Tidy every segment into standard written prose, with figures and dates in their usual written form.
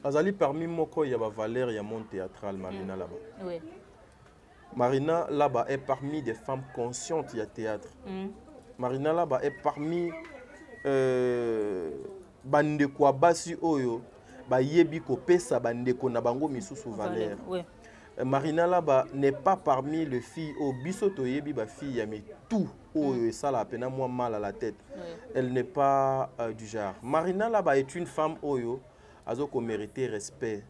Azali parmi moko, il y a Valère, il y a mon théâtral, Marina là-bas. Oui. Marina là-bas est parmi des femmes conscientes, il y a théâtre. Marina là-bas est parmi bandeko basi oyo ba yebi ko pesa bandeko na bango misusu valeur. Oui. Marina là-bas n'est pas parmi les filles au bisoto yebi ba fille mais tout oyo ça la peine moi mal à la tête. Elle n'est pas du genre. Marina là-bas est une femme oyo azoko mériter respect.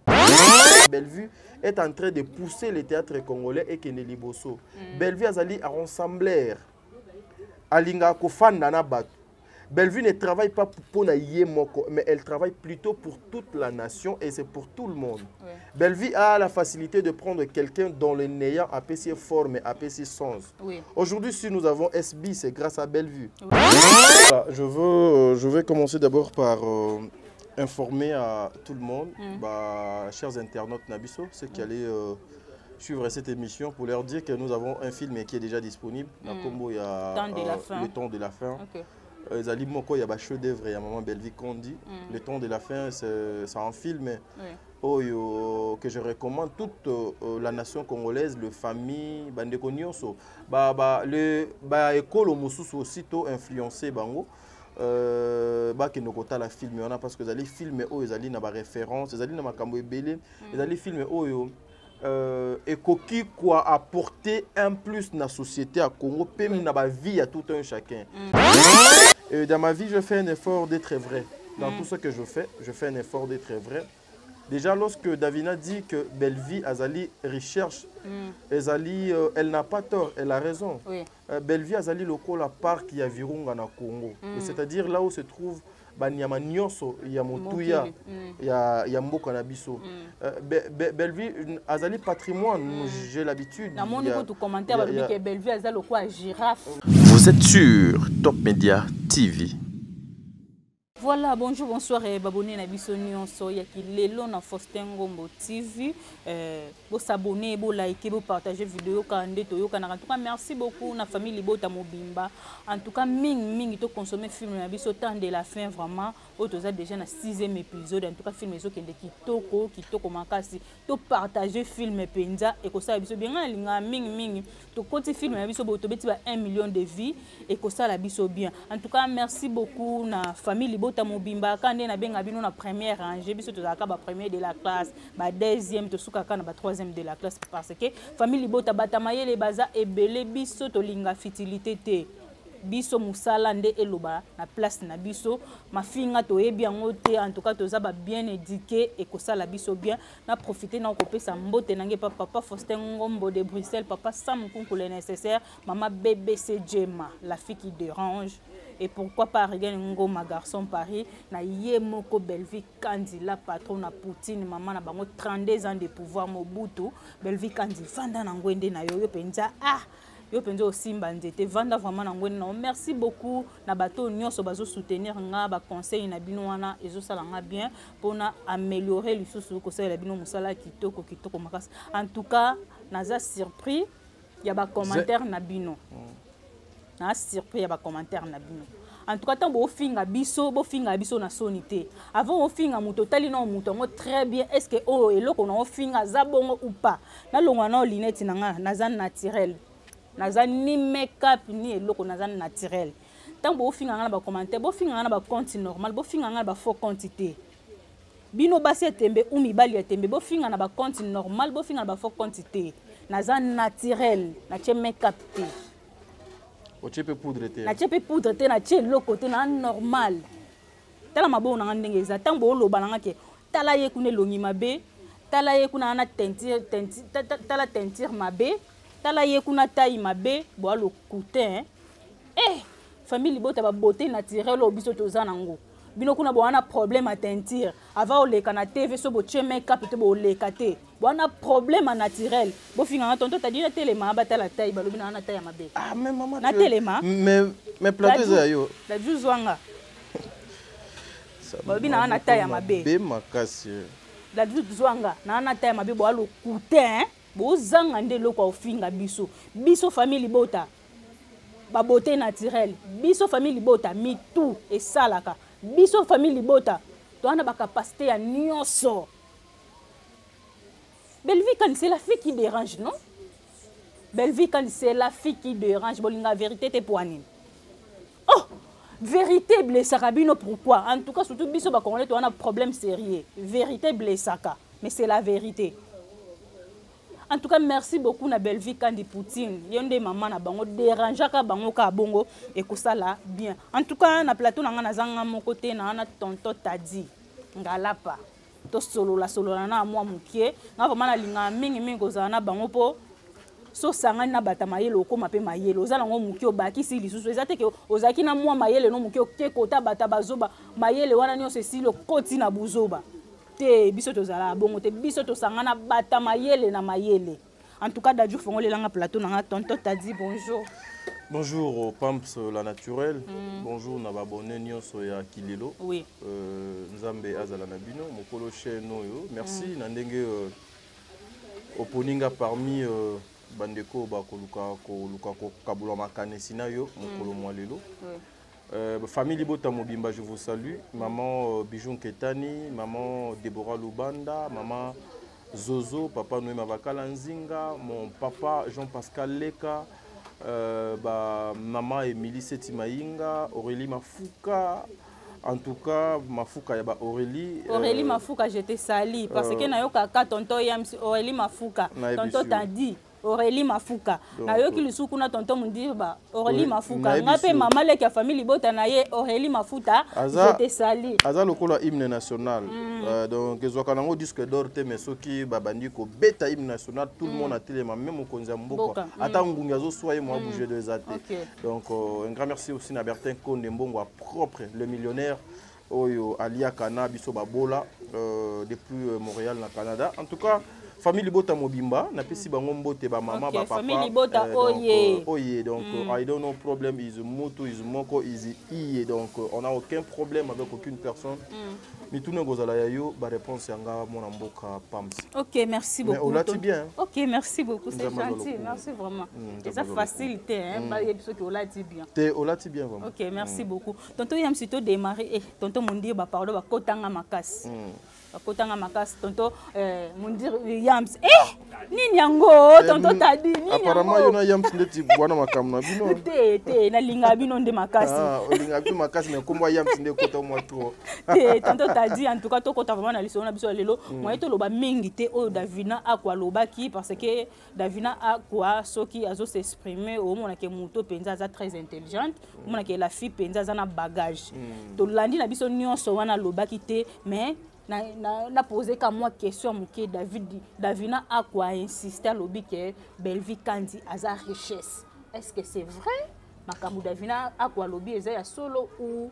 Bellevue est en train de pousser le théâtre congolais et Keneli Bosso. Bellevue azali a rassembler alinga ko fanda na bato. Bellevue ne travaille pas pour Moko, mais elle travaille plutôt pour toute la nation et c'est pour tout le monde. Oui. Bellevue a la facilité de prendre quelqu'un dont le néant a ses formes, a ses sens. Oui. Aujourd'hui, si nous avons SB, c'est grâce à Bellevue. Oui. Voilà, je vais commencer d'abord par informer à tout le monde, chers internautes Nabiso, ceux qui allaient suivre cette émission pour leur dire que nous avons un film qui est déjà disponible. Dans Combo, il y a Le Temps de la fin. Okay. Zali Moko, il y a un chef d'œuvre, il y a Maman Bellevue Kondi. Le Temps de la fin, c'est un film que je recommande toute la nation congolaise, le famille, Bandeko Nyonso. École Moussousou aussitôt influencé Bango. Qui nous côté la film parce que les films ils ont des références, ils ont des makambo ebele, les films et qui quoi apporter un plus dans la société à Congo, même dans la vie à tout un chacun. Et dans ma vie, je fais un effort d'être vrai. Dans tout ce que je fais un effort d'être vrai. Déjà, lorsque Davina dit que Bellevue Azali recherche, elle n'a pas tort, elle a raison. Oui. Bellevue Azali loko la part qui a Virunga na Congo. C'est-à-dire là où se trouve Banyama Nyonso, il y a Motuya, il y a Mboko na biso. Bellevue Azali patrimoine, j'ai l'habitude. Vous êtes sur Top Media TV. Voilà, bonjour, bonsoir et babonné na biso nyonso ya kilelo na Faustin Ngombo TV. Vous s'abonner, vous liker, vous partager vidéo kande to yoka na en tout cas merci beaucoup na famille Libota Mobimba. En tout cas ming to consommer film na biso Temps de la fin vraiment. Otoza déjà na 6e épisode en tout cas film ezo kende kitoko makasi to partager film penza et ko ça biso bien linga ming to côté film na biso boto beti ba 1 million de vues et ko ça la biso bien. En tout cas merci beaucoup na famille Libota Mobimba quand na benga bino na première rangée biso tozaka ba premier de la classe ba deuxième to sukaka na ba troisième de la classe parce que famille Libota batamaye les baza ebele biso to linga fitilité te biso musala nde eloba na place na biso mafinga to yebi yango te en tout cas toza ba bien éduqué et ko sala biso bien na profiter na ko pesa mbote nange papa Faustin Ngombo de Bruxelles papa Sam Kunku le nécessaire maman BBC Djema la fille qui dérange. Et pourquoi pas regarder Ngoma garçon Paris na Yemoko Bellevue Kandi la patron na Poutine maman na bango 32 ans de pouvoir Mobutu Bellevue Kandi vanda na ngwende na yo penza yo penza osimba nzete vanda vraiment na ngwende na merci beaucoup na bato nyonso bazo soutenir nga ba conseil na bino wana ezo sala nga bien pona améliorer lisusu ko sala bino musala kitoko makasi en tout cas naza surpris ya ba commentaire na bino. Na surpris ya ba commentaire na bino. En tout cas tant bo finga biso na sonité. Avant o finga muto tali na muto ngo très bien est-ce que eloko na o finga za bongo ou pas. Na longwa na lunette na nga naza naturel. Naza ni make-up ni eloko naza naturel. Tant bo finga na ba commentaire, bo finga na ba compte normal, bo finga na ba faux quantité. Bino basi tembe ou mibali tembe bo finga na ba compte normal, bo finga na ba faux quantité. Naza naturel, na che make-up te. Poudre na chepe poudre te na che loko te na normal tala mabo na ndenge eza tambo loba na ke tala ye kuna longi mabe tala ye kuna na tala teinture mabe tala ye kuna taille mabe bo lo coutin famille Libota ba beauté naturelle obiso toza nango bino kuna bo wana problème à teinture avant o leka na TV so bo che make-up te bo leka te bo wana problème naturel bo finga na tonto tadi na telema ba la taille ba lobi na taille mabe mais maman na telema mais plateau za yo la juzwanga ba lobi na taille mabe be makasi la juzwanga na taille mabe bo alo coutin bo zanga nde loko ofinga biso famille Libota ba beauté naturelle biso famille Libota mi tout et salaka biso famille Libota to ana ba capacité ya nyonso Belle vie, quand c'est la fille qui dérange, non? Belle vie, quand c'est la fille qui dérange, la vérité, t'es poignée. Oh! Vérité blessaka bino pourquoi? En tout cas, surtout biso ba congolais, on a un problème sérieux. Vérité blessaka, mais c'est la vérité. En tout cas, merci beaucoup na Belle vie Kandi Poutine. Yonde maman na bango dérangeaka bango ka bongo et que ça là bien. En tout cas, na plateau na ngana zanga mon côté na tonton Tadi. Ngalapa. To solo la na moi mukie. Na vraiment na linga mingi kozana na bango po so sangani na bata mayele okoma pe mayele ozala ngo muki obaki si lisusu ezate ke ozaki na mwa mayele no muki oke kota bata bazoba mayele wana nyo sesilo koti na buzoba te biso tozala bongo te biso to sangana bata mayele na mayele. En tout cas Dadju fongole langa plateau na tonton Tadi bonjour. Bonjour Pamps la naturelle. Bonjour na babone nyonso ya Kilelo. Oui. Nzambe azala na bino mokolo cheno yo. Merci na ndenge oponinga parmi bandeko ba koluka kabula makanesi na yo mokolo mwa lelo. Famille Libota Mobimba, je vous salue. Maman Bijou Ketani, maman Déborah Lubanda, maman Zozo, papa Noema Vakala Nzinga, mon papa Jean-Pascal Leka, maman Émilie Setimainga, Aurélie Mafuka. En tout cas, Mafuka yaba Aurélie. Aurélie Mafuka, je te salue parce que na yo kaka tonton Yams Aurélie Mafuka. Tonton Tadi. Aurélie Mafuka. Na yo ki lisuku na tonton Mundiba. Aurélie Mafuka. Ngape maman le ki famille Libota na ye Aurélie Mafuta. Je te salue. Aza lokola hymne national. Donc ezwaka nango disque d'or te mais soki babandi ko beta hymne national tout le monde a téléma même au konza mboka. Ata ngunga zo soye moi bouger de zate. Donc un grand merci aussi na Bertin Konde Mbongo propre le millionnaire oyo Alia Kana biso babola depuis Montréal na Canada. En tout cas famille Libota Mobimba, na pesi bango mbote ba maman ba papa. Famille Libota oye. Donc I don't know problem is moto is moko is iye donc on n'a aucun problème avec aucune personne. Mais tout le monde a yo ba réponse yanga mon mboka Pams. OK, merci beaucoup. Mais on bien. OK, merci beaucoup, c'est gentil. Merci vraiment. Et ça facilité hein, ba yebiso ki olati bien. Te olati bien vraiment. OK, merci beaucoup. Tonton yam sito démarrer tonton Mundi ba parler ba kotanga makasi. Kotanga makasi tonton Mundir Yams nini yango tonton Tadi nini apparemment yona Yams ndeti bwana makamna bino te na linga bino nde makasi linga bino makasi mais kombo Yams nde kota moi trop te tonton Tadi en tout cas to kota vraiment na lisona biso lelo moye to loba mingi te o Davina akwa lobaki parce que Davina akwa soki azo s'exprimer au mona ke muto penza za très intelligente mona ke la fille penza za na bagage to landi na biso nyonso wana lobaki te mais na posé comme moi question muke Davina a quoi insister lobby que Belle vie Kandi a sa richesse. Est-ce que c'est vrai? Makambu Davina a quoi lobby eza solo ou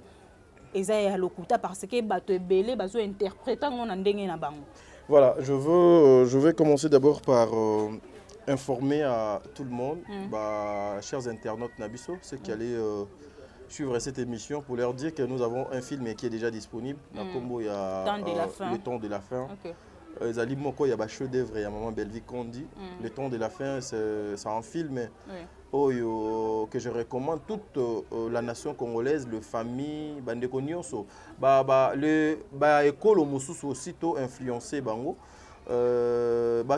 eza ya lokuta parce que bato belé bazo interpréter on ndenge na bango. Voilà, je vais commencer d'abord par informer à tout le monde, chers internautes Nabiso, ceux qui allaient suivre cette émission pour leur dire que nous avons un film qui est déjà disponible. Dans Combo, il y a Le Temps de la fin. Les aliments, il y a un chef d'œuvre, il y a Maman Belle vie Kandi. Le Temps de la fin, c'est un film que je recommande toute la nation congolaise, le famille, Bandeko Nyonso. École Moussus aussitôt influencé Bango.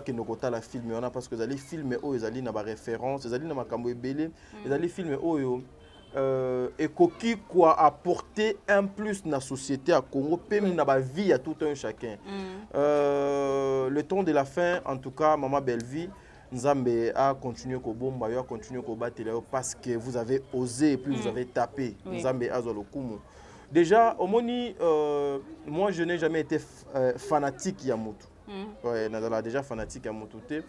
Qui nous compte la film parce que les films ils allaient dans référence, ils allaient dans Makambo Ebele, ils allaient filmer et qui quoi apporter un plus dans la société à Congo, même dans la vie à tout un chacun. Le temps de la fin, en tout cas, Maman Belle vie, Nzambe a continué au bomba, a continué au battre parce que vous avez osé et puis vous avez tapé. Nzambe a le kumu. Déjà, au moni, moi je n'ai jamais été fanatique Yamutu. Ouais, Nazala déjà fanatique Yamutu.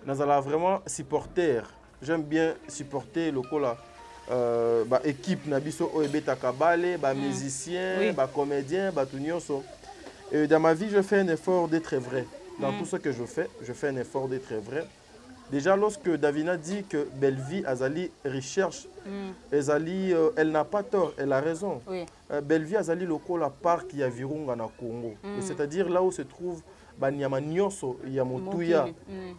Nazala vraiment supporter. J'aime bien supporter le cola. Équipe Nabiso Oebeta Kabale, musicien, comédien, tout. Et dans ma vie, je fais un effort d'être vrai. Dans tout ce que je fais un effort d'être vrai. Déjà, lorsque Davina dit que Belle vie Azali recherche, elle n'a pas tort, elle a raison. Belle vie Azali loko la part qui a Virunga na Congo. C'est-à-dire là où se trouve Banyama Nyonso, il y a Motuya,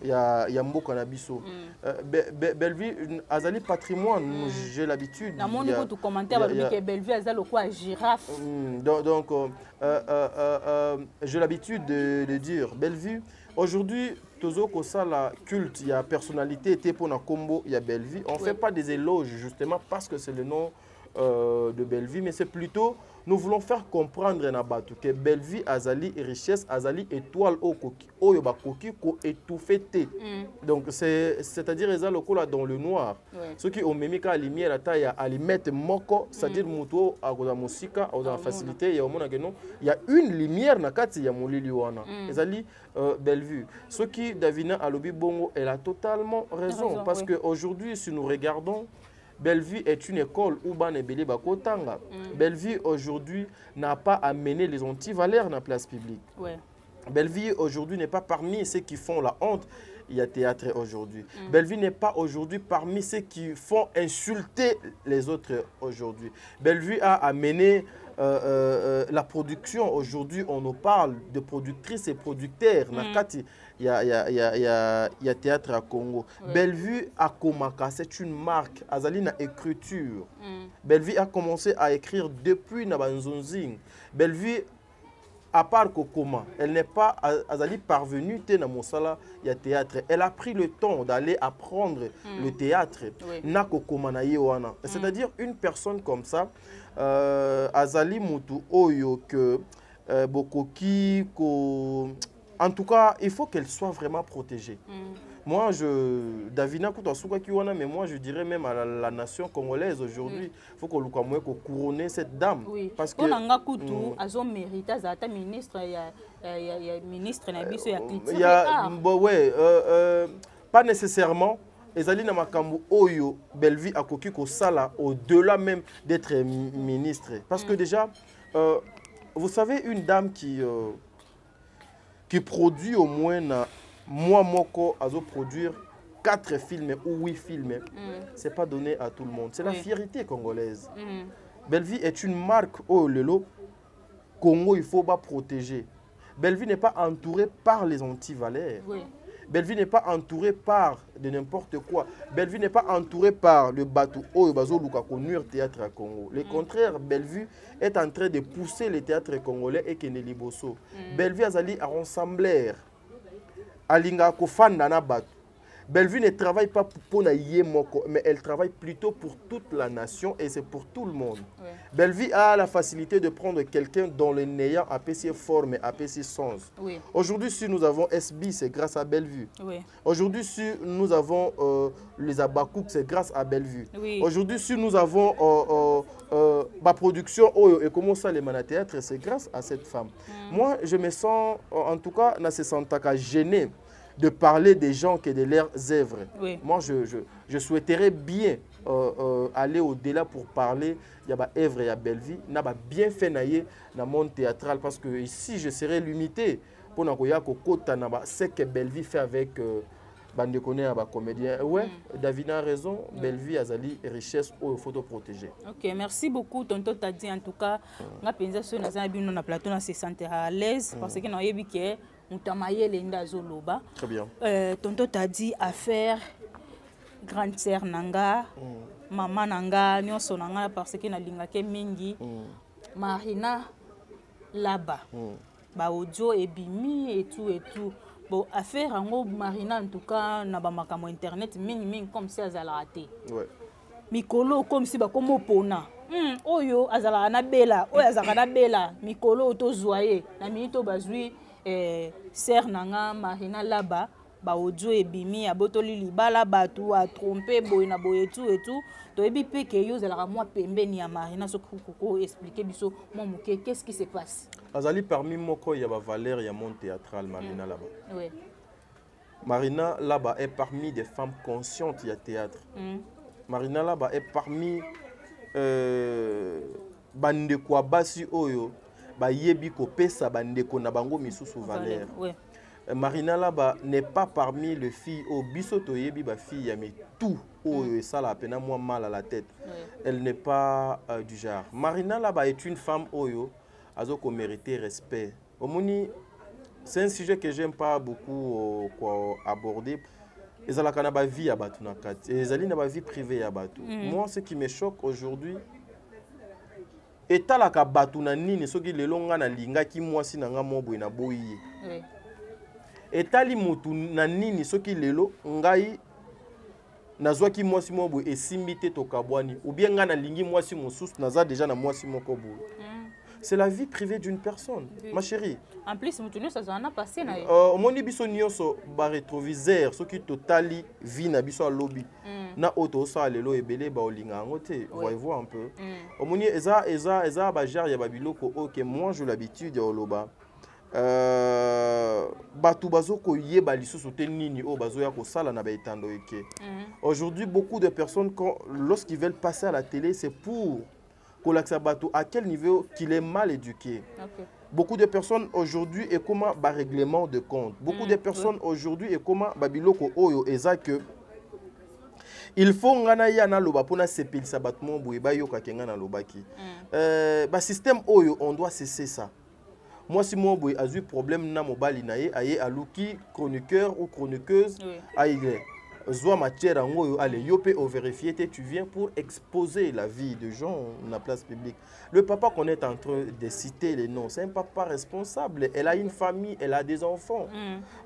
il y a Mboka na biso. Belle vie Azali patrimoine, j'ai l'habitude. Dans mon niveau de commentaire, que Belle vie Azali quoi girafe. Donc j'ai l'habitude de dire Belle vie. Aujourd'hui, tozo ko ça la culte, il y a personnalité était pour na combo, il y a Bellevue. On fait pas des éloges justement parce que c'est le nom de Bellevue, mais c'est plutôt nous voulons faire comprendre na batu que Bellevue azali richesse, azali étoile au koki, oyo ba koki ko étouffé té. Donc c'est-à-dire eza lokola dans le noir. Ceux qui ont mis ka lumière à taille à les mettre moko, c'est-à-dire muto a koza musika, a koza facilité, ya omona que non, il y a une lumière na kati ya molili wana. Ezali Bellevue. Ce qui Davina Alobi Bongo, elle a totalement raison parce que aujourd'hui si nous regardons Bellevue est une école où Banebele Bakotanga. Bellevue aujourd'hui n'a pas amené les antivaleurs dans la place publique. Bellevue aujourd'hui n'est pas parmi ceux qui font la honte. Il y a théâtre aujourd'hui. Bellevue n'est pas aujourd'hui parmi ceux qui font insulter les autres aujourd'hui. Bellevue a amené la production. Aujourd'hui, on nous parle de productrices et producteurs. Il y a théâtre à Congo. Bellevue à Komaka, c'est une marque. Azali na écriture. Bellevue a commencé à écrire depuis Nabanzonzing. Bellevue, à part Kokoma, elle n'est pas Azali parvenue à Mosala, il y a théâtre. Elle a pris le temps d'aller apprendre le théâtre. Na Kokoma na yewana. C'est-à-dire une personne comme ça, Azali Mutu Oyo que Bokoki ko. En tout cas, il faut qu'elle soit vraiment protégée. Moi, Davina Koutasuka Kiwana, mais moi, je dirais même à la nation congolaise aujourd'hui, il faut qu'on couronne cette dame. Oui, parce que... On mérite, il ministre, il y a ministre, il y a pas nécessairement. Ezali na makambo oyo Bellevue akoki ko sala au-delà même d'être ministre. Parce que déjà, vous savez, une dame qui produit au moins moi moko azo produire 4 films ou 8 films, c'est pas donné à tout le monde. C'est la fierté congolaise. Bellevue est une marque au lelo Congo, il faut pas protéger. Bellevue n'est pas entourée par les antivaleurs. Bellevue n'est pas entourée par de n'importe quoi. Bellevue n'est pas entourée par le bateau au bazo luka konnuire théâtre à Congo. Le contraire, Bellevue est en train de pousser le théâtre congolais et Keneli Bosso. Bellevue azali a rassembleur. Alinga kofanda na bateau. Bellevue ne travaille pas pour Yemoko, mais elle travaille plutôt pour toute la nation et c'est pour tout le monde. Bellevue a la facilité de prendre quelqu'un dont le néant a ses formes et a ses sens. Aujourd'hui, si nous avons SB, c'est grâce à Bellevue. Aujourd'hui, si nous avons les Abakouk, c'est grâce à Bellevue. Aujourd'hui, si nous avons ma production et comment ça les manathéâtres, c'est grâce à cette femme. Moi, je me sens, en tout cas, dans ce sentaka gêné de parler des gens que de leurs œuvres. Moi, je souhaiterais bien aller au-delà pour parler de l'œuvre et de Bellevue. N'a pas bien fait dans le monde théâtral parce que ici, je serais limité pour ce que Bellevue fait avec bande connaît un comédien. Davina a raison, Bellevue azali richesse ou faut protéger. OK, merci beaucoup tonton Tadi en tout cas, on a pensé sur na plateau na se sentir à l'aise parce que na yebi que Moutamaye Lenda Zoloba. Très bien. Tonton Tadi affaire grande sœur nanga, maman nanga, nyonso nanga parce que na lingake mingi. Marina là-bas. Ba audio et bimi et tout. Bon, affaire en Marina en tout cas na ba makamo internet mingi comme si azala raté. Mikolo comme si ba comme opona. Oyo azala na bela, oyo azala na bela, mikolo to zoyer, na minito bazui sœur nanga Marina là-bas, ba audio et bimi abotoli libala batu a tromper boy na boy et tout. To ebi pe ke yo zala moi pembeni ya Marina so koko expliquer biso mon muke qu'est-ce qui se passe. Azali parmi moko ya ba valeur ya monde théâtral Marina là-bas. Marina là-bas est parmi des femmes conscientes ya théâtre. Marina là-bas est parmi bande kwa basi oyo ba yebi ko pesa bande ko na bango misusu valeur. Marina là-bas n'est pas parmi les filles au bisoto yebi ba fille mais tout oyo ça la peine moi mal à la tête. Elle n'est pas du genre. Marina là-bas est une femme oyo azoko mériter respect. Omoni c'est un sujet que j'aime pas beaucoup aborder. Les ala kana ba vie ya batu na kati. Les ali na ba vie privée ya batu. Moi ce qui me choque aujourd'hui etalaka batu na nini soki lelo nga na linga ki mwasi na nga mobo na boyi. etali mutu na nini soki lelo ngai nazwaki mwasi moko boye esimbi te tokabwani ou bien ngai nalingi mwasi mosusu naza déjà na mwasi moko boye. C'est la vie privée d'une personne, ma chérie. En plus, ça a passé. Moni biso nyonso ba rétroviseur soki totali vie na biso lobby. Na auto sa lelo ebele ba olinga ngote, voyez-vous un peu. Moni eza ba genre ya babiloko OK, moi j'ai l'habitude ya oloba. Batu bazoko yeba lisusu te nini o bazoya ko sala na ba etando eke. Aujourd'hui beaucoup de personnes lorsqu'ils veulent passer à la télé, c'est pour à quel niveau qu'il est mal éduqué. Beaucoup de personnes aujourd'hui et comment ba règlement de compte. Beaucoup de personnes aujourd'hui et comment babiloko oyo eza que il faut ngana ya na loba pona sepil sabatmo boye ba yoka kenga na lobaki. Ba système oyo on doit cesser ça. Moi si mon boye a eu problème na mobali na ye aye aluki chroniqueur ou chroniqueuse aïe. Zoa matière en haut, allez, yopé au vérifier, tu viens pour exposer la vie de gens dans la place publique. Le papa qu'on est en train de citer les noms, c'est un papa responsable. Elle a une famille, elle a des enfants.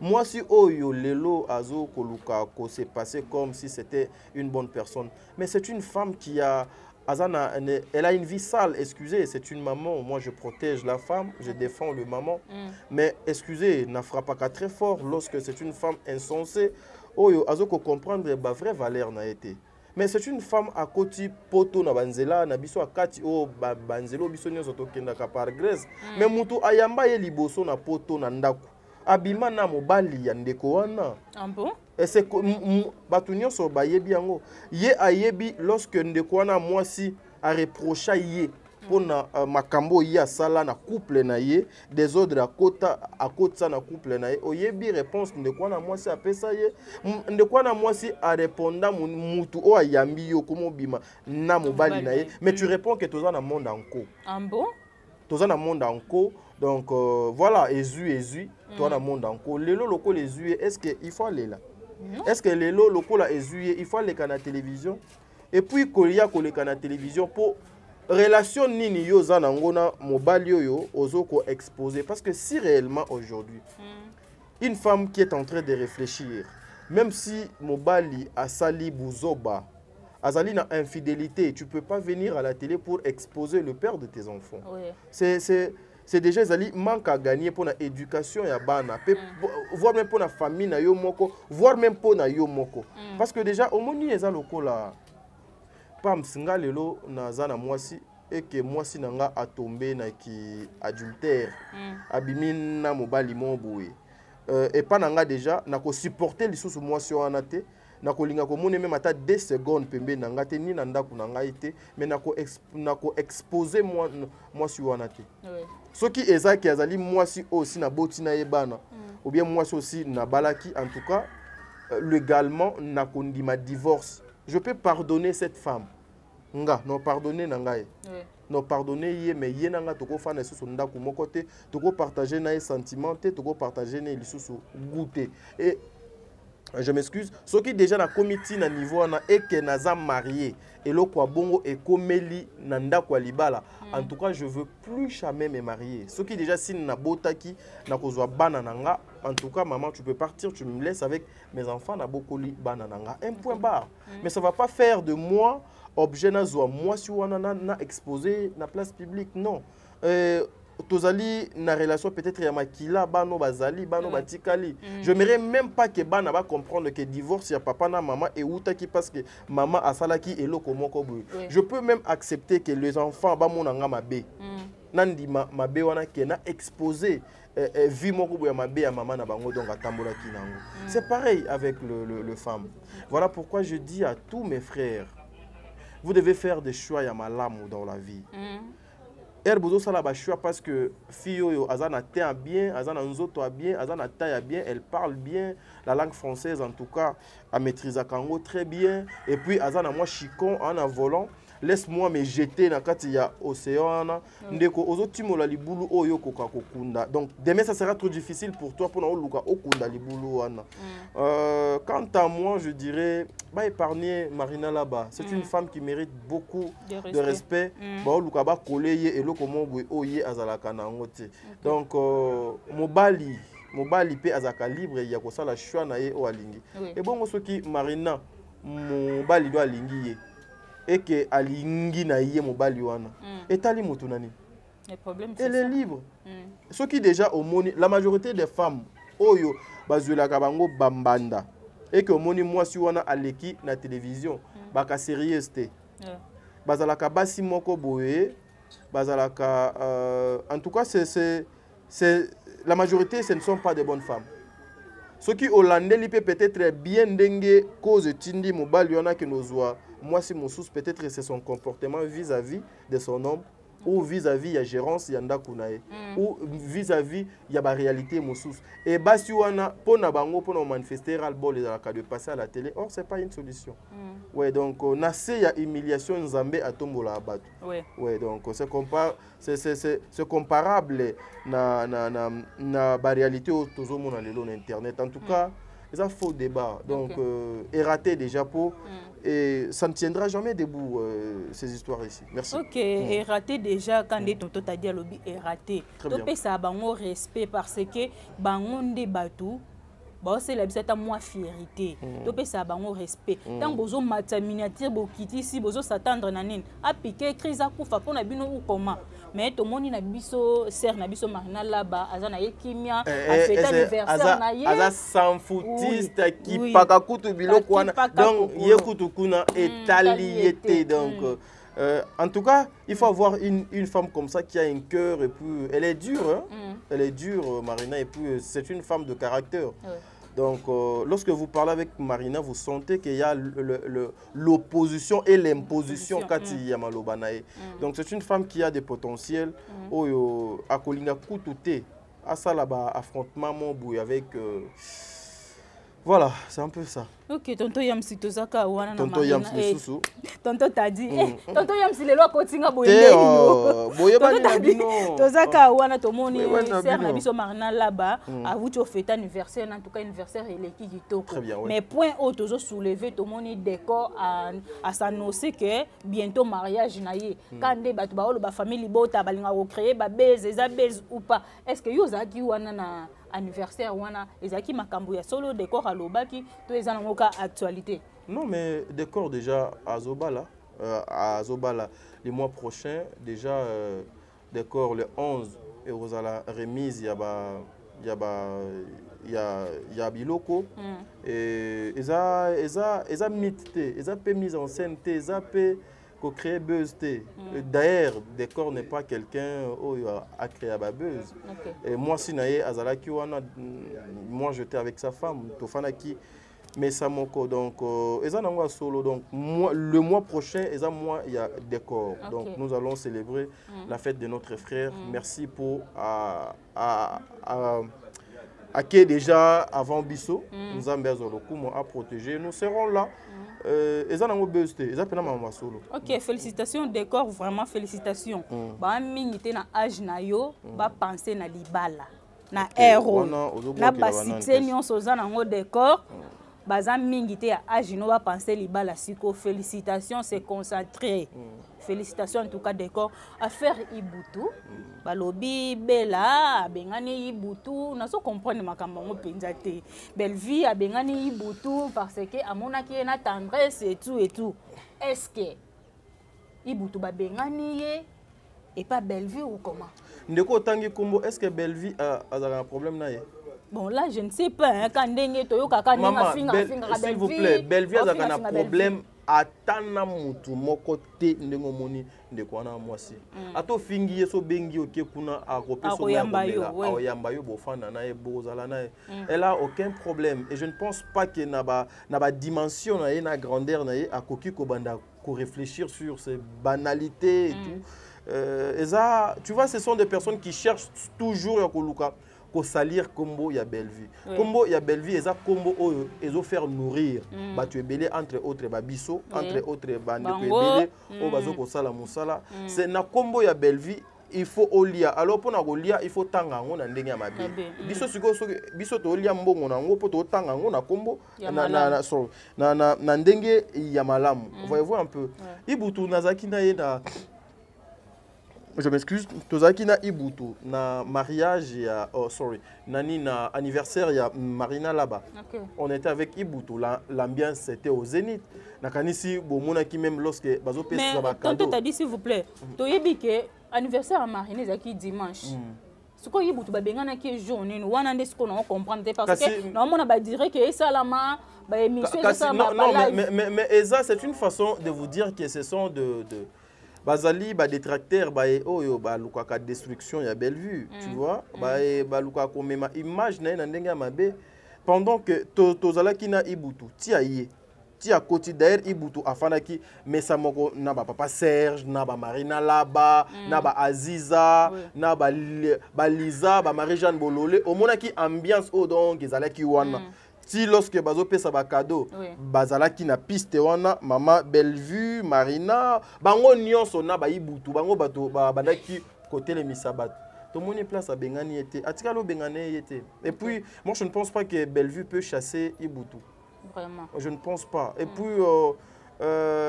Moi, si Oyo Lelo Azo Koluka s'est passé comme si c'était une bonne personne, mais c'est une femme qui a elle a une vie sale, excusez, c'est une maman. Moi, je protège la femme, je défends le maman. Mais excusez, n'a frappe pas très fort lorsque c'est une femme insensée. Oyo azoko comprendre ba vraie valeur na été. Mais c'est une femme à côté poto na banzela na biso akati o banzelo biso nyoso tokenda ka par grâce. Mais mutu ayamba ye liboso na poto na ndako. Abima na mobali ya ndeko wana. Bon? Et c'est batu nyonso ba yebi yango. Ye ayebi lorsque ndeko wana mwasi a reprocha ye pona makambo ya sala na couple na ye désordre à kota na couple na ye oyebi réponse ndeko wana mwasi apesa ye ndeko wana mwasi a répondre mutu o ayambi yo komo bima na mobali na ye mais tu réponds que toza na monde enco. Bon? Toza na monde enco donc voilà ezu toi na monde enco lelo loko les est-ce que il faut aller là? Est-ce que lelo loko la ezu il faut aller na télévision et puis kolia koleka na télévision pour relation nini yo za nangona mobali yo ozoko exposer parce que si réellement aujourd'hui une femme qui est en train de réfléchir même si mobali a sali buzoba azali na infidélité tu peux pas venir à la télé pour exposer le père de tes enfants. C'est déjà zali manque à gagner pour la éducation ya bana voire même pour la famille na yo moko voire même pour na yo moko parce que déjà omoni eza lokola pam singa lelo naza na mwasi et que mwasi nanga a tombé na ki adultère abimi na mobali moboye et pas nanga déjà na ko supporter lisusu mwasi wana te na ko linga ko mone même ata 2 secondes pembe nanga te ni na ndako nanga ite mais na ko exposer mwasi wana te soki ezaki azali mwasi aussi na boti na yebana ou bien mwasi aussi na balaki en tout cas légalement na ko ndima divorce. Je peux pardonner cette femme. Nga, non pardonner nangaye. Non pardonner yé mais yé nanga toko fana sous ndaku moko te, toko partager na sentiment te, toko partager na lisusu goûter. Et je m'excuse, ceux qui déjà na comité na niveau na et que naza marié et lo kwa bongo et komeli nanda kwa libala. En tout cas, je veux plus jamais me marier. Ceux qui déjà signe na botaki na kozwa bana nanga. En tout cas, maman, tu peux partir, tu me laisses avec mes enfants na bokoli bana nanga. Un point barre. Mais ça va pas faire de moi objet na zwa moi si wana na exposé na place publique non. Tozali na relation peut-être ya makila bano bazali bano batikali. Je n'aimerais même pas que bana va comprendre que divorce ya papa na maman et outaki parce que maman asalaki eloko moko boy. Je peux même accepter que les enfants ba monanga mabe. Nandi mabe wana ke na exposé vie moko boya mabe ya maman na bango donc atambola kinango. C'est pareil avec le femme. Voilà pourquoi je dis à tous mes frères, vous devez faire des choix ya malamu dans la vie. Erbozo sala ba choix parce que fille yo azana teint bien, azana nzoto bien, azana taille bien, elle parle bien la langue française en tout cas, a maîtrise kango très bien et puis azana moi chicon en volant. Laisse-moi me jeter na kati ya océan ndeko ozotimola libulu oyo koka kokunda. Donc demain ça sera trop difficile pour toi pour na oluka okunda libulu wana. Quant à moi, je dirais bah épargner Marina là-bas. C'est une femme qui mérite beaucoup de respect. Bah oluka ba collé eloko mo boy oye azalaka na ngote. Donc mobali mobali pe azaka libre ya kosala choix na ye o alingi et bongo soki Marina mobali do alingi ye et que alingi na ye mobali wana etali moto nani elle est libre soki déjà omoni la majorité des femmes oyo bazulaka bango bambanda et que omoni mwasi wana aleki na télévision baka sérieuse te bazalaka basi moko boye bazalaka en tout cas c'est la majorité ce ne sont pas des bonnes femmes. Ce qui hollandais peut-être bien dengue cause tindi mobali wana que nous voit moi si mon sous peut-être c'est son comportement vis-à-vis de son homme ou vis-à-vis ya gérance yanda kunae ou vis-à-vis ya ba réalité mon sous et basi wana pona bango pona manifester ral bol dans la cas de passer à la télé or c'est pas une solution. Ouais donc nassé ya humiliation nzambe atombola abatu. Ouais donc c'est comparable na ba réalité au tozo mona lelo na internet en tout cas c'est un faux débat donc raté déjà pour et ça ne tiendra jamais debout ces histoires ici. Merci. Ok, raté déjà quand les tonton t'a dit à lobby raté. Donc ça bango respect parce que bango de batou bah c'est la bisata moi fierté. Donc ça bango respect. Tant bozo mata miniature bokiti si bozo s'attendre na nini a piquer crise a kufa pona bino ou comment mais to moni na biso ser na biso Marina là-bas azana yekimia a fête anniversaire na ye aza sans foutiste qui paka kutu biloko wana donc yekutu kuna etaliété donc en tout cas, il faut avoir une femme comme ça qui a un cœur et puis elle est dure, hein? Elle est dure, Marina, et puis c'est une femme de caractère. Donc, lorsque vous parlez avec Marina, vous sentez qu'il y a l'opposition et l'imposition Kati Yamalobanae. Donc, c'est une femme qui a des potentiels. Oyo Akolina Koutoute, à ça là-bas, affrontement mon bouille avec. Voilà, c'est un peu ça. Ok, tonton Yamsi tozaka wana na tonton Yamsi susu. Tonton t'a dit, tonton Yamsi le loi kotinga boyende ino. Boyeba na bino. Tozaka wana tomoni ser na biso Marina là-bas, a vous tu fête anniversaire en tout cas anniversaire eleki kitoko. Mais point haut tozo soulever tomoni décor à s'annoncer que bientôt mariage na ye. Quand des batu ba ba famille bota balinga ko créer ba base ou pas. Est-ce que yozaki wana na anniversaire wana ezaki makambo ya solo décor à lobaki to ezana ngoka actualité? Non mais décor déjà à Zobala le mois prochain déjà décor le 11 et aux à la remise ya biloko et eza mythe eza pe mise en scène eza pe ko créer buzz té. D'ailleurs décor n'est pas quelqu'un a créé la buzz. Et moi si naé azalaki wana moi j'étais avec sa femme tofana qui mais ça moko donc eza nango solo donc le mois prochain eza mois il y a décor. Donc nous allons célébrer la fête de notre frère. Merci pour qui déjà avant Bisso, nous avons à protéger. Nous serons là. Ok, félicitations, décor, vraiment félicitations. Ba mingi na âge na yo, ba penser na libala, na héros, na basité nyonso za nango décor. Baza mingi te ya âge no ba penser libala siko. Félicitations, c'est concentré. Félicitations en tout cas décor. Affaire Ibutu, balobi bela bengani Ibutu, na so comprendre makambo ngo penza te. Belle vie a bengani Ibutu parce que amona ki na tendresse et tout. Est-ce que Ibutu ba bengani ye et pas belle vie ou comment? Ndeko tangi kombo, est-ce que belle vie a un problème na ye? Bon là je ne sais pas hein quand ndenge to yo kaka ninga finga s'il vous plaît, belle vie a un problème. Atana mutu moko te ndengo moni ndeko wana mwasi ato fingi yeso bengi oke kuna akopeso yamba yo bofana na ye bozala na ye elle a aucun problème et je ne pense pas que na ba dimension na ye na grandeur na ye akoki ko banda ko réfléchir sur ces banalités et tout tu vois ce sont des personnes qui cherchent toujours yakoluka ko salir combo ya belle vie. Combo ya belle vie eza combo oyo ezo faire nourrir batu ebele entre autres babiso entre autres bande ko ebele o bazo ko sala musala c'est na combo ya belle vie il faut olia alors pour na kolia il faut tanga ngo na ndenge ya mabe biso siko biso to olia mbongo na ngo po to tanga ngo na combo na ndenge ya malamu voyez-vous un peu Ibutu nazaki na ye na Je m'excuse, tozaki na Ibutu na mariage ya nani na anniversaire ya Marina là-bas. Okay. On était avec Ibutu, l'ambiance était au Zénith. Nakanisi bomona ki même lorsque bazo pesa ba cadeau. Mais t'as dit s'il vous plaît, toyebi que anniversaire à Marina zaki dimanche. Ce qu'on Ibutu ba bengana ki journée, nous wana ndesko na comprendre parce que normalement ba dirait que ça la ba émission ça non mais Eza c'est une façon de vous dire que ce sont de Bazali, ba détracteur, ba oyo ba lukaka destruction ya Bellevue, tu vois, ba lukaka mema image na ndenge mabe pendant que tozala kina Ibutu, ti a koti d'ailleurs Ibutu afanaki mesa moko na ba papa Serge, na ba Marina Laba, na ba Aziza, na ba Liza, ba Marie-Jeanne Bololé, au monaki ambiance o donc ezalaki wana. Si lorsque bazo pesa ba cadeau bazalaki na piste wana mama Bellevue Marina bango nyonso na ba Ibutu bango bato bandaki côté les misabat tout le monde place à bengani était atika lo bengane était et puis moi je ne pense pas que Bellevue peut chasser Ibutu vraiment je ne pense pas et puis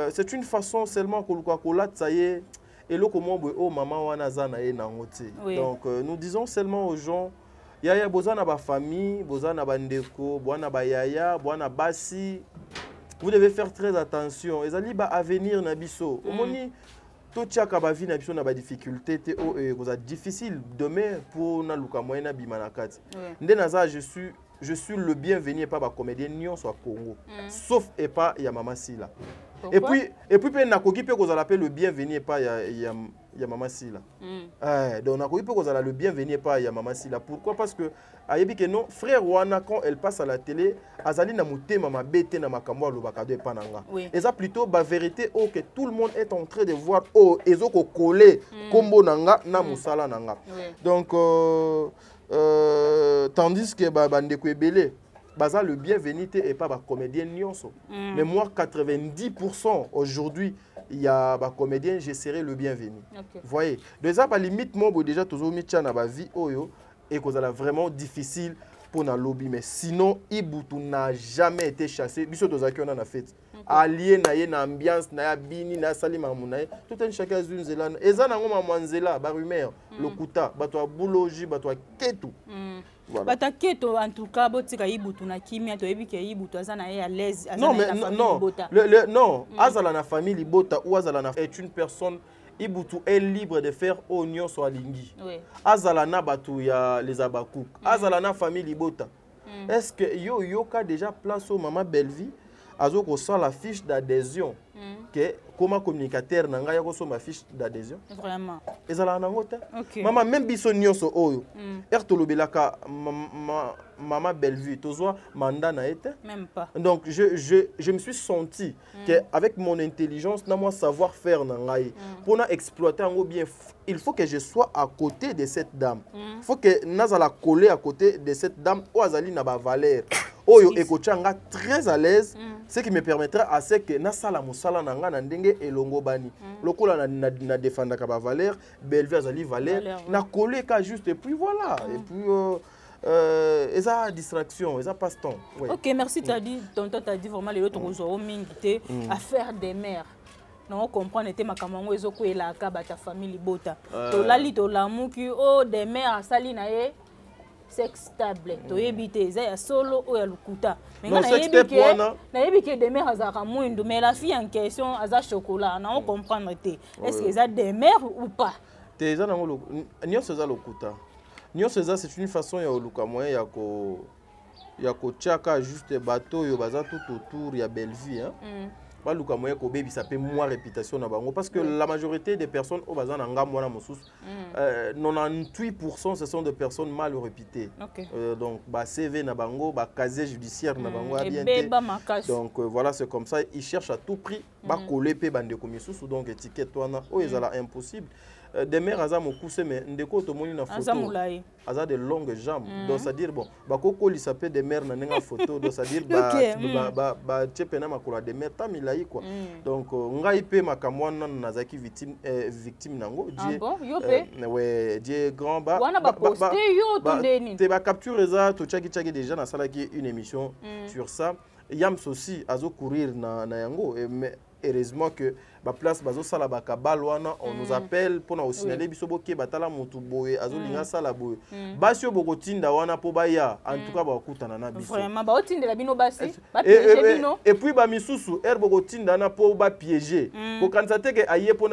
c'est une façon seulement que le kola tsaye et lo comment oh maman wana zana e na ngote donc nous disons seulement aux gens Yaya bozana ba famille, bozana ba ndeko, bwana ba yaya, bwana basi. Vous devez faire très attention. Ezali ba avenir na biso. Omoni to tchaka ba vie na biso na ba difficulté te o koza difficile demain pour na luka moyen na bimanakati. Nde naza je suis le bienvenu pas ba comédien nion soit Congo. Sauf et pas ya mama Sila. Et puis pe nakoki pe kozala pe le bienvenu pas ya Mama Sila. Donc nakoki pe kozala le bienvenu pas ya Mama Sila. Pourquoi? Parce que ayebi que non frère wana quand elle passe à la télé azali na mutema mabete na makambo alobaka de pananga. Et ça plutôt ba vérité que tout le monde est en train de voir ezoko coller kombo nanga na musala nanga. Donc tandis que bandeko ebele baza le bienvenu et pas ba comédien nyonso. Mais moi 90% aujourd'hui il y a ba comédien je serai le bienvenu. Vous voyez. Déjà ba limite moi déjà toujours mitia na ba vie oyo et que ça vraiment difficile pour na lobby mais sinon Ibutu n'a jamais été chassé biso tozaki on a fait allié na ye na ambiance na ya bini na salima munaye tout un chacun une zelana ezana ngoma mwanzela ba rumeur lokuta bato boulogi bato ketu. Voilà. Bataketo en tout cas botika Ibutu na kimia to ebi ke Ibutu azana à l'aise non mais non non azala na famille Libota ou azala na est une personne Ibutu est libre de faire oignon sur Alingi. Azala na batu ya les Abakouk. Azala na famille Libota. Est-ce que yo ka déjà place au maman Bellevue azoko sort la fiche d'adhésion que comme communicateur nanga ya ko so ma fiche d'adhésion vraiment ezala na ngota maman même biso nyonso oyo ertolobelaka maman Bellevue tozwa mandat na été même pas donc je me suis senti que avec mon intelligence na moi savoir faire na ngai pour na exploiter en bien il faut que je sois à côté de cette dame il faut que nazala coller à côté de cette dame ou azali na ba valeur oyo ekochanga très à l'aise ce qui me permettra à ce que na sala musala nanga na ndenge elongo bani lokola na défendre ka ba valeur Bellevue azali valeur na coller ka juste et puis voilà et puis et ça distraction et ça passe-temps. OK, merci tonton t'as dit vraiment les autres aux mingité affaire des mères. Non comprendre était makamango ezoko elaka bata famille Libota. To lali to lamuki des mères sali na ye sex stable. To yebite za ya solo o ya lukuta. Mais na yebike des mères azaka muindu mais la fille en question aza chocolat. Non comprendre était. Est-ce que ça des mères ou pas? Te za nango nyonso za lukuta. Nyonso ça c'est une façon ya oluka moyen ya ko tchaka juste bateau yo baza tout autour ya Bellevue hein. Ba luka moyen ko baby ça peut moi réputation na bango parce que la majorité des personnes au baza na ngam wana mosusu 98% ce sont des personnes mal réputées. Donc ba CV na bango ba casier judiciaire na bango a bien été. Donc voilà c'est comme ça ils cherchent à tout prix ba coller pe bande ko misusu donc étiquette wana o ezala impossible. Des mères aza mokuse mais ndeko to moni na photo aza de longues jambes donc c'est à dire bon bakoko li sapé des mères na nga photo donc c'est à dire ba tchepena makula des mères tamilai quoi donc ngai pe makamwana nazaki victime nango ouais Dieu grand ba te ba capture ça to tchaki déjà na salaki une émission sur ça Yams aussi azo courir na yango mais heureusement que ba place bazo sala ba kabal wana on nous appelle pour na signaler biso boke batala mutu boye azolinga sala boye basi yo bokotinda wana po baya en tout cas ba kutana na biso vraiment ba otindela bino basi ba piéger bino et puis ba misusu bokotinda na po ba piéger ko kanisa te ke aye po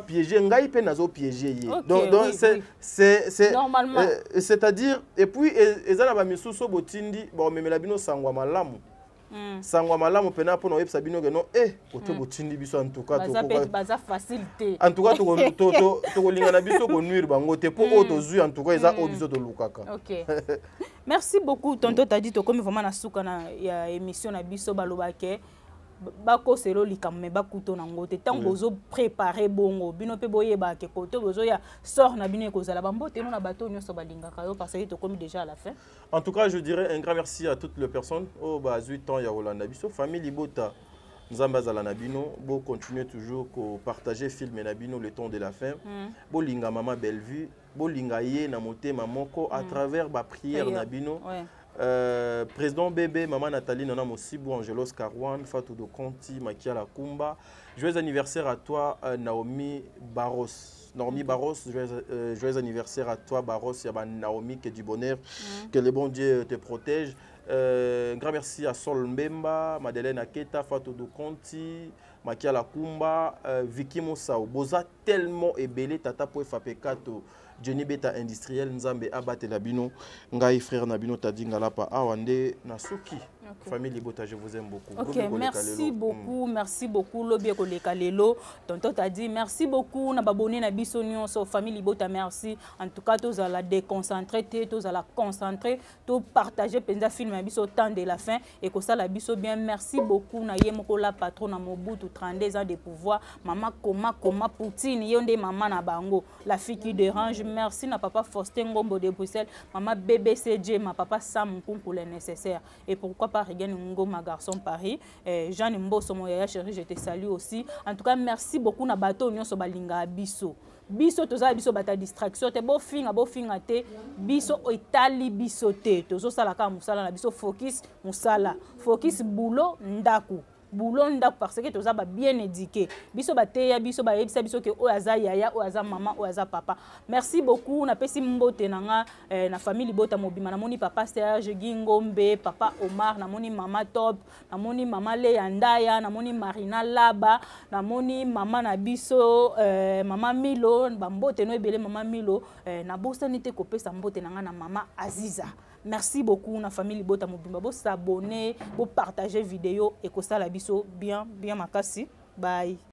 piéger ngai pe nazo piéger ye donc c'est normalement c'est-à-dire et puis ezana ba misusu botindi ba memela bino sangwa malamu sangwa malamu pena po na websa bino ke non koto botindi biso en tout cas baza facilité en tout cas to lingana biso ko nuire bango te po auto zu en tout cas eza o biso to lukaka. OK. Merci beaucoup tonton Tadi to comme vraiment na suka na ya émission na biso balobake bako selo likame bakuto na ngote tant bozo préparer bongo bino pe boyeba ke koto bozo ya sort na bino ekozala bambote no na bato nyonso balingaka yo parce que to comme déjà à la fin. En tout cas, je dirais un grand merci à toutes les personnes au bas 8 ans ya Rolanda biso famille Libota Nzamba zala na bino bo continuer toujours ko partager film na bino le temps de la fin bo linga mama Bellevue bo linga ye na motema moko à travers ba prière na bino. Président Bébé, Maman Nathalie, Nana Mosibou, Angelos Karwan, Fatou de Conti, Makia Lakumba. Joyeux anniversaire à toi, Naomi Barros. Naomi Barros, joyeux anniversaire à toi, Barros. Il y a Naomi qui est du bonheur. Que le bon Dieu te protège. Un grand merci à Sol Mbemba, Madeleine Aketa, Fatou de Conti, Makia Lakumba, Vicky Moussao. Boza tellement ébélé, Tata Poe Fapekato. Jenny Beta industriel Nzambe abate labino ngai frère Nabino Tadinga lapa awande nasuki famille Libota je vous aime beaucoup. OK, merci beaucoup lobby koleka lelo tonton Tadi merci beaucoup na babone na biso nyonso famille Libota merci en tout cas tous à la déconcentrer tous à la concentrer tout partager penza film na biso temps de la fin et que ça la biso bien merci beaucoup na yemoko la patron na Mobutu 32 ans de pouvoir maman Koma Poutine yonde maman na bango la fille qui dérange. Merci na papa Faustin Ngombo de Bruxelles, maman BBCJ, ma papa Sam pour le nécessaire. Et pourquoi pas Regan Ngoma garçon Paris, Jean Mboso Moya chérie, je te salue aussi. En tout cas, merci beaucoup na bato nyonso balinga biso. Biso toza biso bata distraction te bo finga te biso etali biso te tozo sala ka musala na biso focus musala focus boulot ndaku boulonda parce que toza ba bien éduqué biso bateya biso ba yebisa biso ke oyaza yaya oyaza maman oyaza papa. Merci beaucoup na pesi mbote nanga na famille Libota mobima na moni papa Serge Gingombe, papa Omar, na moni mama Top, na moni mama Leandaya, na moni Marina Laba, na moni mama na biso mama Milo bambote no ebele mama Milo na bosa nite kopesa mbote nanga na mama Aziza. Merci beaucoup na famille Libota mobimba bo s'abonner, bo partager vidéo et que ça la biso bien makasi. Bye.